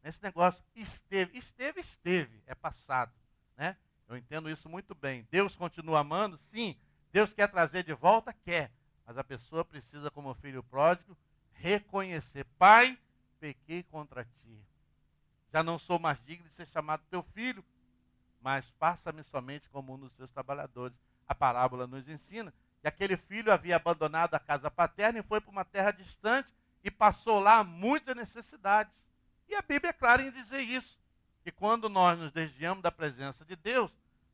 Esse negócio esteve, é passado. Né? Eu entendo isso muito bem. Deus continua amando? Sim. Deus quer trazer de volta? Quer. Mas a pessoa precisa, como filho pródigo, reconhecer: Pai, pequei contra ti. Já não sou mais digno de ser chamado teu filho, mas passa-me somente como um dos teus trabalhadores. A parábola nos ensina que aquele filho havia abandonado a casa paterna e foi para uma terra distante e passou lá muitas necessidades. E a Bíblia é clara em dizer isso, que quando nós nos desviamos da presença de Deus,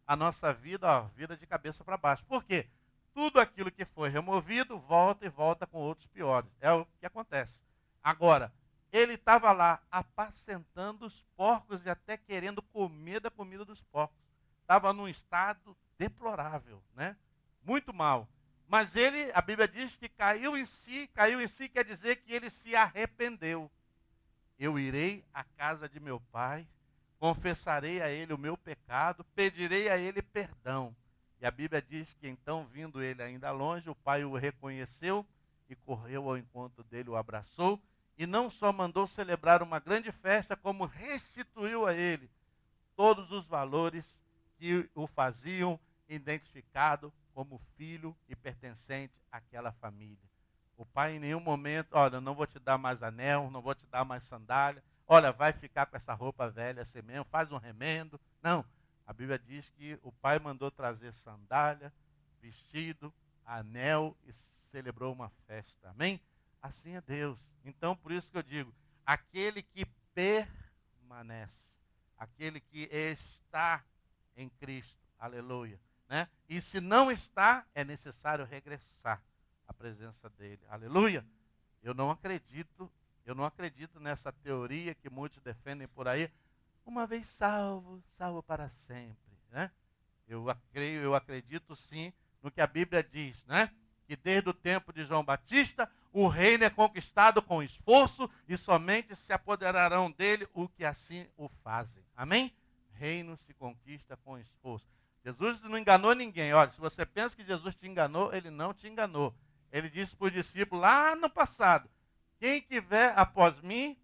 a nossa vida vira de cabeça para baixo. Por quê? Tudo aquilo que foi removido volta e volta com outros piores. É o que acontece. Agora, ele estava lá apacentando os porcos e até querendo comer da comida dos porcos. Estava num estado deplorável, né? Muito mal. Mas ele, a Bíblia diz que caiu em si quer dizer que ele se arrependeu. Eu irei à casa de meu pai, confessarei a ele o meu pecado, pedirei a ele perdão. E a Bíblia diz que então, vindo ele ainda longe, o pai o reconheceu e correu ao encontro dele, o abraçou, e não só mandou celebrar uma grande festa, como restituiu a ele todos os valores que o faziam identificado como filho e pertencente àquela família. O pai em nenhum momento, olha, não vou te dar mais anel, não vou te dar mais sandália, olha, vai ficar com essa roupa velha assim mesmo, faz um remendo. Não, a Bíblia diz que o pai mandou trazer sandália, vestido, anel e celebrou uma festa. Amém? Assim é Deus. Então, por isso que eu digo, aquele que permanece, aquele que está em Cristo, aleluia, né? E se não está, é necessário regressar à presença dele, aleluia. Eu não acredito nessa teoria que muitos defendem por aí, uma vez salvo, salvo para sempre, né? Eu acredito sim no que a Bíblia diz, né? Que desde o tempo de João Batista, o reino é conquistado com esforço e somente se apoderarão dele o que assim o fazem. Amém? Reino se conquista com esforço. Jesus não enganou ninguém. Olha, se você pensa que Jesus te enganou, ele não te enganou. Ele disse para os discípulos lá no passado: quem tiver após mim,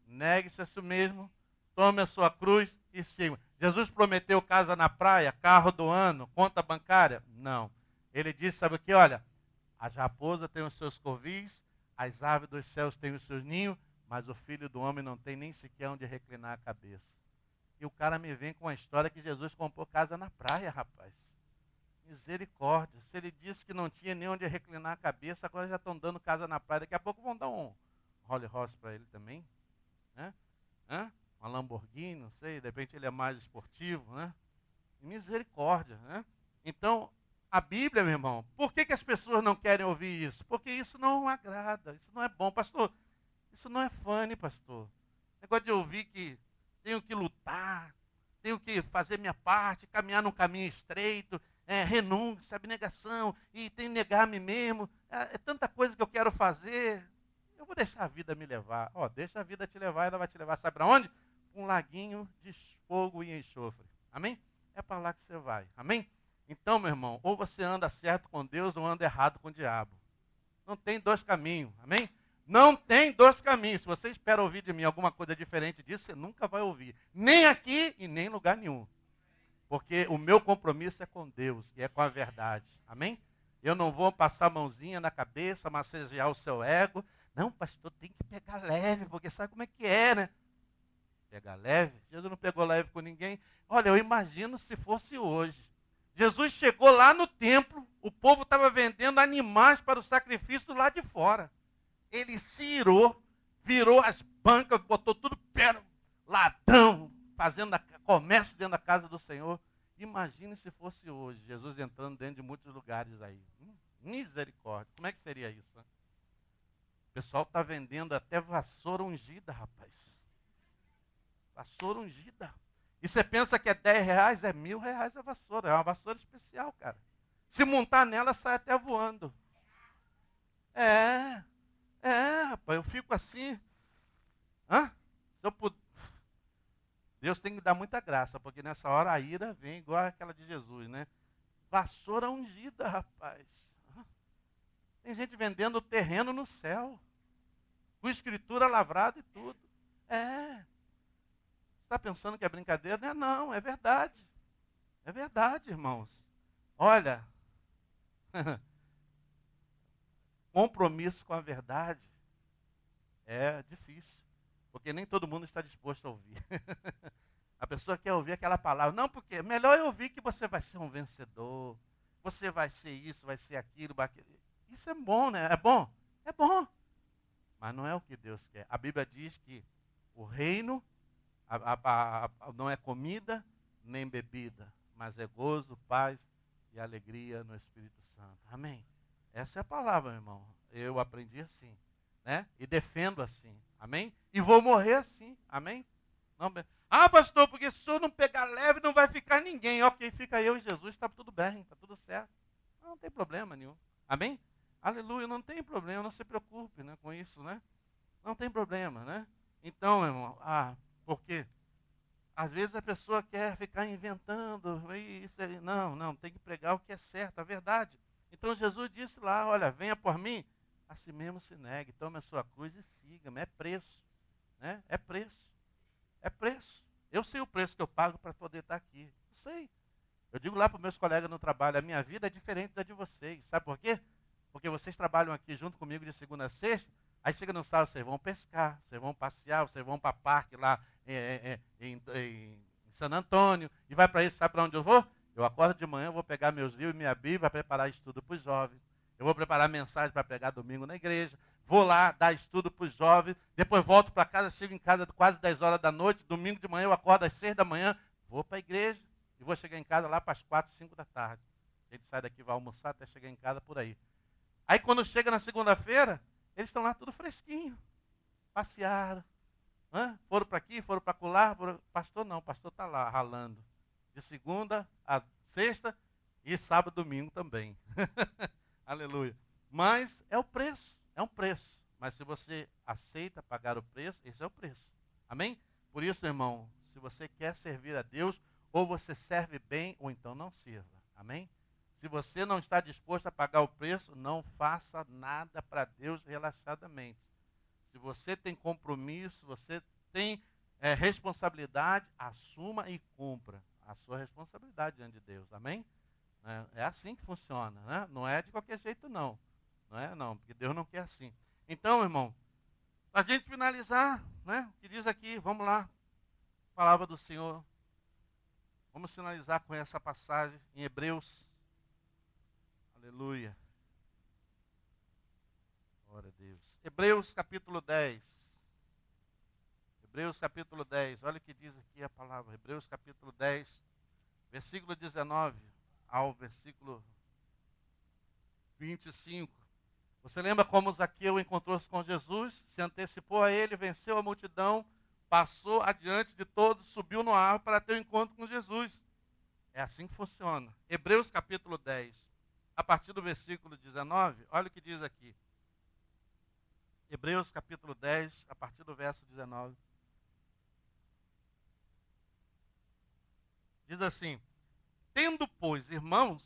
negue-se a si mesmo, tome a sua cruz e siga. Jesus prometeu casa na praia, carro do ano, conta bancária? Não. Ele disse, sabe o que? Olha, a raposa tem os seus covis, as aves dos céus têm os seus ninhos, mas o filho do homem não tem nem sequer onde reclinar a cabeça. E o cara me vem com a história que Jesus comprou casa na praia, rapaz. Misericórdia. Se ele disse que não tinha nem onde reclinar a cabeça, agora já estão dando casa na praia. Daqui a pouco vão dar um Rolls Royce para ele também, né? Uma Lamborghini, não sei, de repente ele é mais esportivo, né? Misericórdia, né? Então, a Bíblia, meu irmão, por que as pessoas não querem ouvir isso? Porque isso não agrada, isso não é bom. Pastor, isso não é funny, pastor. Negócio de ouvir que tenho que lutar, tenho que fazer minha parte, caminhar num caminho estreito, renúncia, abnegação, e tenho que negar a mim mesmo. É tanta coisa que eu quero fazer. Eu vou deixar a vida me levar. Deixa a vida te levar, ela vai te levar, sabe para onde? Um laguinho de fogo e enxofre. Amém? É para lá que você vai. Amém? Então, meu irmão, ou você anda certo com Deus ou anda errado com o diabo. Não tem dois caminhos. Amém? Não tem dois caminhos. Se você espera ouvir de mim alguma coisa diferente disso, você nunca vai ouvir. Nem aqui e nem em lugar nenhum. Porque o meu compromisso é com Deus e é com a verdade. Amém? Eu não vou passar a mãozinha na cabeça, massagear o seu ego. Não, pastor, tem que pegar leve, porque sabe como é que é, né? Pegar leve? Jesus não pegou leve com ninguém. Olha, eu imagino se fosse hoje. Jesus chegou lá no templo, o povo estava vendendo animais para o sacrifício do lado de fora. Ele se irou, virou as bancas, botou tudo pé, ladrão, fazendo comércio dentro da casa do Senhor. Imagine se fosse hoje, Jesus entrando dentro de muitos lugares aí. Misericórdia, como é que seria isso? Né? O pessoal está vendendo até vassoura ungida, rapaz. Vassoura ungida. E você pensa que é R$ 10, é R$ 1.000 a vassoura. É uma vassoura especial, cara. Se montar nela, sai até voando. Rapaz, eu fico assim. Se eu puder... Deus tem que dar muita graça, porque nessa hora a ira vem igual aquela de Jesus, né? Vassoura ungida, rapaz. Tem gente vendendo terreno no céu, com escritura lavrada e tudo. Você está pensando que é brincadeira? Não é não, é verdade. É verdade, irmãos. Olha, compromisso com a verdade é difícil, porque nem todo mundo está disposto a ouvir. A pessoa quer ouvir aquela palavra. Não, porque melhor eu ouvir que você vai ser um vencedor, você vai ser isso, vai ser aquilo. Isso é bom, né? É bom? É bom. Mas não é o que Deus quer. A Bíblia diz que o reino não é comida nem bebida, mas é gozo, paz e alegria no Espírito Santo. Amém? Essa é a palavra, meu irmão. Eu aprendi assim. né? E defendo assim, amém? E vou morrer assim, amém? Não, pastor, porque se o senhor não pegar leve, não vai ficar ninguém. Ok, fica eu e Jesus, está tudo bem, está tudo certo. Não tem problema nenhum, amém? Aleluia, não tem problema, não se preocupe, né, com isso, né? Não tem problema, né? Então, meu irmão, porque às vezes a pessoa quer ficar inventando, isso aí. Não, tem que pregar o que é certo, a verdade. Então Jesus disse lá, olha, venha por mim, a si mesmo se negue, tome a sua cruz e siga-me, é preço, né? É preço, é preço. Eu sei o preço que eu pago para poder estar aqui, eu sei. Eu digo lá para os meus colegas no trabalho, a minha vida é diferente da de vocês, sabe por quê? Porque vocês trabalham aqui junto comigo de segunda a sexta, aí chega no sábado, vocês vão pescar, vocês vão passear, vocês vão para parque lá em San Antônio, e vai para isso, sabe para onde eu vou? Eu acordo de manhã, eu vou pegar meus livros e minha Bíblia para preparar estudo para os jovens. Eu vou preparar mensagem para pregar domingo na igreja. Vou lá dar estudo para os jovens. Depois volto para casa, chego em casa quase 10 horas da noite. Domingo de manhã eu acordo às 6 da manhã. Vou para a igreja e vou chegar em casa lá para as 4, 5 da tarde. A gente sai daqui, vai almoçar até chegar em casa por aí. Aí quando chega na segunda-feira, eles estão lá tudo fresquinho. Passearam. Foram para aqui, foram para acolá. Pastor não, pastor está lá ralando. De segunda a sexta e sábado e domingo também. Aleluia. Mas é o preço, é um preço. Mas se você aceita pagar o preço, esse é o preço. Amém? Por isso, irmão, se você quer servir a Deus, ou você serve bem, ou então não sirva. Amém? Se você não está disposto a pagar o preço, não faça nada para Deus relaxadamente. Se você tem compromisso, você tem responsabilidade, assuma e cumpra a sua responsabilidade diante de Deus. Amém? É assim que funciona, né? Não é de qualquer jeito, não. Não é, não, porque Deus não quer assim. Então, irmão, para a gente finalizar, né? O que diz aqui, vamos lá, palavra do Senhor. Vamos finalizar com essa passagem em Hebreus. Aleluia. Glória a Deus. Hebreus capítulo 10. Hebreus capítulo 10. Olha o que diz aqui a palavra. Hebreus capítulo 10, versículo 19 ao versículo 25. Você lembra como Zaqueu encontrou-se com Jesus, se antecipou a ele, venceu a multidão, passou adiante de todos, subiu no ar para ter um encontro com Jesus. É assim que funciona. Hebreus capítulo 10, a partir do versículo 19, olha o que diz aqui. Hebreus capítulo 10, a partir do verso 19. Diz assim: tendo, pois, irmãos,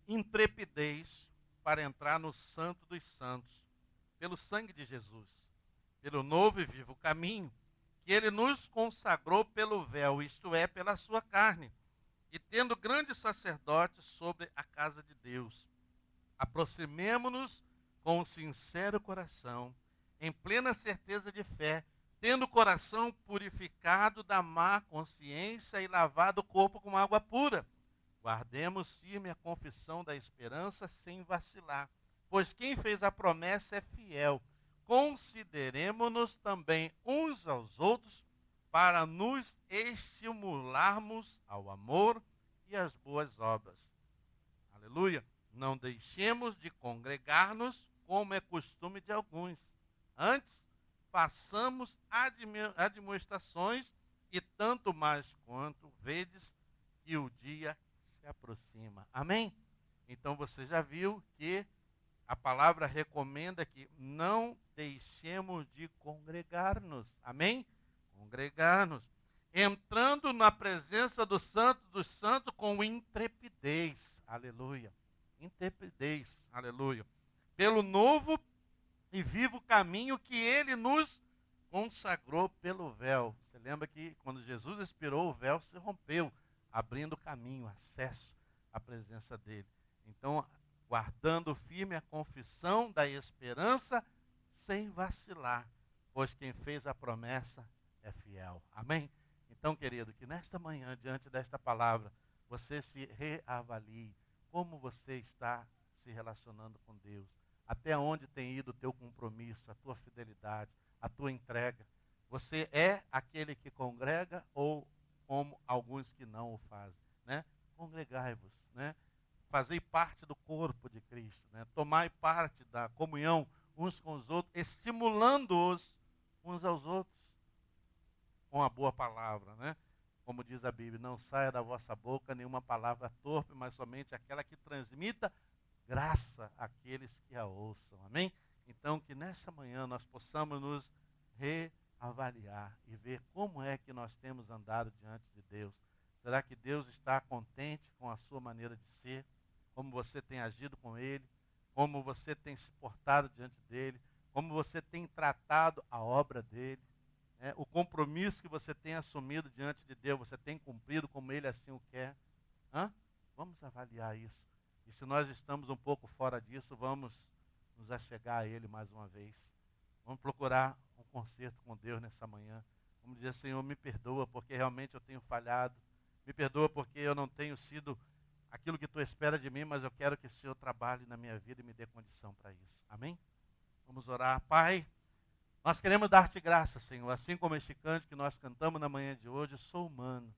intrepidez para entrar no Santo dos Santos, pelo sangue de Jesus, pelo novo e vivo caminho, que ele nos consagrou pelo véu, isto é, pela sua carne, e tendo grande sacerdote sobre a casa de Deus, aproximemo-nos com um sincero coração, em plena certeza de fé, tendo o coração purificado da má consciência e lavado o corpo com água pura. Guardemos firme a confissão da esperança sem vacilar, pois quem fez a promessa é fiel. Consideremo-nos também uns aos outros para nos estimularmos ao amor e às boas obras. Aleluia. Não deixemos de congregar-nos, como é costume de alguns. Antes, façamos admoestações, e tanto mais quanto vedes que o dia se aproxima. Amém? Então você já viu que a palavra recomenda que não deixemos de congregar-nos. Amém? Congregar-nos. Entrando na presença do Santo dos Santos com intrepidez. Aleluia. Intrepidez. Aleluia. Pelo novo e vivo caminho que ele nos consagrou pelo véu. Você lembra que quando Jesus expirou, o véu se rompeu, abrindo caminho, acesso à presença dele. Então, guardando firme a confissão da esperança, sem vacilar, pois quem fez a promessa é fiel. Amém? Então, querido, que nesta manhã, diante desta palavra, você se reavalie como você está se relacionando com Deus. Até onde tem ido o teu compromisso, a tua fidelidade, a tua entrega. Você é aquele que congrega ou como alguns que não o fazem, né? Congregai-vos, né? Fazei parte do corpo de Cristo, né? Tomai parte da comunhão uns com os outros, estimulando-os uns aos outros com a boa palavra, né? Como diz a Bíblia, não saia da vossa boca nenhuma palavra torpe, mas somente aquela que transmita graça àqueles que a ouçam. Amém? Então, que nessa manhã nós possamos nos reavaliar e ver como é que nós temos andado diante de Deus. Será que Deus está contente com a sua maneira de ser? Como você tem agido com Ele? Como você tem se portado diante dEle? Como você tem tratado a obra dEle? O compromisso que você tem assumido diante de Deus, você tem cumprido como Ele assim o quer? Vamos avaliar isso. E se nós estamos um pouco fora disso, vamos nos achegar a Ele mais uma vez. Vamos procurar um conserto com Deus nessa manhã. Vamos dizer, Senhor, me perdoa porque realmente eu tenho falhado. Me perdoa porque eu não tenho sido aquilo que Tu espera de mim, mas eu quero que o Senhor trabalhe na minha vida e me dê condição para isso. Amém? Vamos orar. Pai, nós queremos dar-te graça, Senhor, assim como este cântico que nós cantamos na manhã de hoje, sou humano.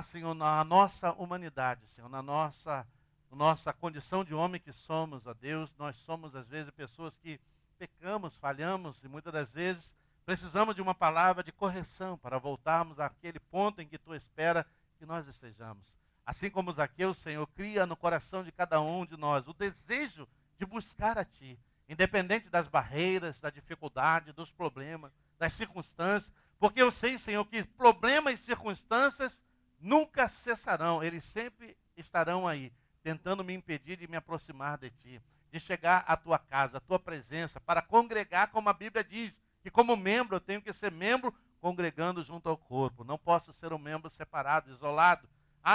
Senhor, na nossa humanidade, Senhor, na nossa condição de homem que somos, ó Deus, nós somos às vezes pessoas que pecamos, falhamos e muitas das vezes precisamos de uma palavra de correção para voltarmos àquele ponto em que Tu espera que nós estejamos. Assim como Zaqueu, Senhor, cria no coração de cada um de nós o desejo de buscar a Ti, independente das barreiras, da dificuldade, dos problemas, das circunstâncias, porque eu sei, Senhor, que problemas e circunstâncias nunca cessarão, eles sempre estarão aí, tentando me impedir de me aproximar de Ti, de chegar à Tua casa, à Tua presença, para congregar, como a Bíblia diz, que como membro eu tenho que ser membro congregando junto ao corpo, não posso ser um membro separado, isolado.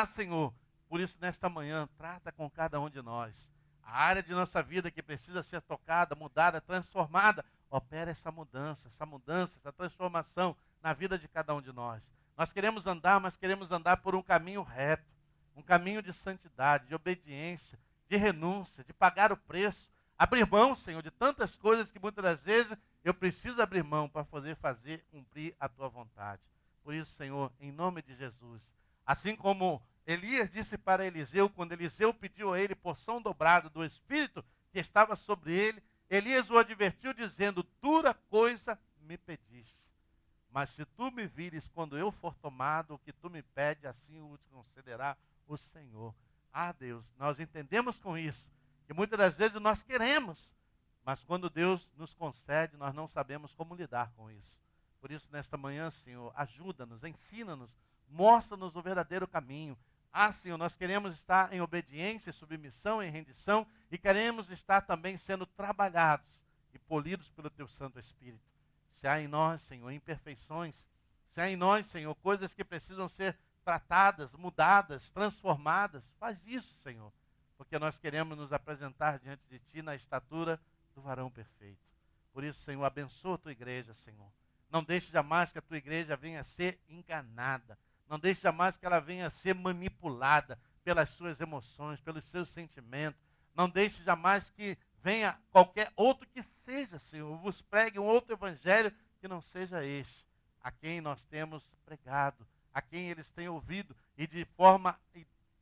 Senhor, por isso nesta manhã, trata com cada um de nós. A área de nossa vida que precisa ser tocada, mudada, transformada, opera essa mudança, essa transformação na vida de cada um de nós. Nós queremos andar, mas queremos andar por um caminho reto, um caminho de santidade, de obediência, de renúncia, de pagar o preço, abrir mão, Senhor, de tantas coisas que muitas das vezes eu preciso abrir mão para poder fazer cumprir a Tua vontade. Por isso, Senhor, em nome de Jesus, assim como Elias disse para Eliseu, quando Eliseu pediu a ele porção dobrada do Espírito que estava sobre ele, Elias o advertiu dizendo, dura coisa me pediste, mas se Tu me vires quando eu for tomado, o que Tu me pede, assim o concederá o Senhor. Deus, nós entendemos com isso, que muitas das vezes nós queremos, mas quando Deus nos concede, nós não sabemos como lidar com isso. Por isso, nesta manhã, Senhor, ajuda-nos, ensina-nos, mostra-nos o verdadeiro caminho. Senhor, nós queremos estar em obediência, submissão, em rendição, e queremos estar também sendo trabalhados e polidos pelo Teu Santo Espírito. Se há em nós, Senhor, imperfeições, se há em nós, Senhor, coisas que precisam ser tratadas, mudadas, transformadas, faz isso, Senhor, porque nós queremos nos apresentar diante de Ti na estatura do varão perfeito. Por isso, Senhor, abençoa a Tua igreja, Senhor. Não deixe jamais que a Tua igreja venha a ser enganada. Não deixe jamais que ela venha a ser manipulada pelas suas emoções, pelos seus sentimentos. Não deixe jamais que venha qualquer outro que seja, Senhor, vos pregue um outro evangelho que não seja esse, a quem nós temos pregado, a quem eles têm ouvido, e de forma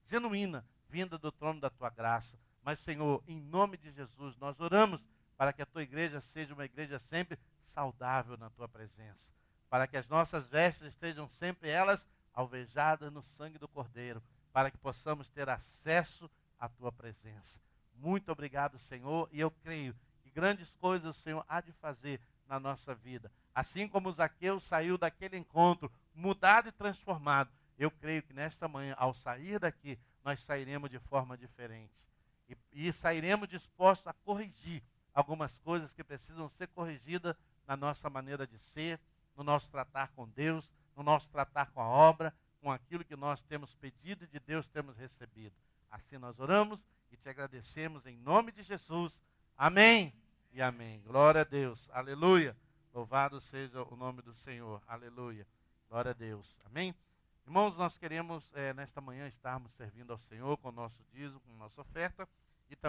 genuína, vinda do trono da Tua graça. Mas, Senhor, em nome de Jesus, nós oramos para que a Tua igreja seja uma igreja sempre saudável na Tua presença, para que as nossas vestes estejam sempre elas alvejadas no sangue do Cordeiro, para que possamos ter acesso à Tua presença. Muito obrigado, Senhor, e eu creio que grandes coisas o Senhor há de fazer na nossa vida. Assim como Zaqueu saiu daquele encontro mudado e transformado, eu creio que nesta manhã, ao sair daqui, nós sairemos de forma diferente. E sairemos dispostos a corrigir algumas coisas que precisam ser corrigidas na nossa maneira de ser, no nosso tratar com Deus, no nosso tratar com a obra, com aquilo que nós temos pedido e de Deus temos recebido. Assim nós oramos e Te agradecemos em nome de Jesus. Amém e amém. Glória a Deus. Aleluia. Louvado seja o nome do Senhor. Aleluia. Glória a Deus. Amém. Irmãos, nós queremos nesta manhã estarmos servindo ao Senhor com o nosso dízimo, com a nossa oferta e também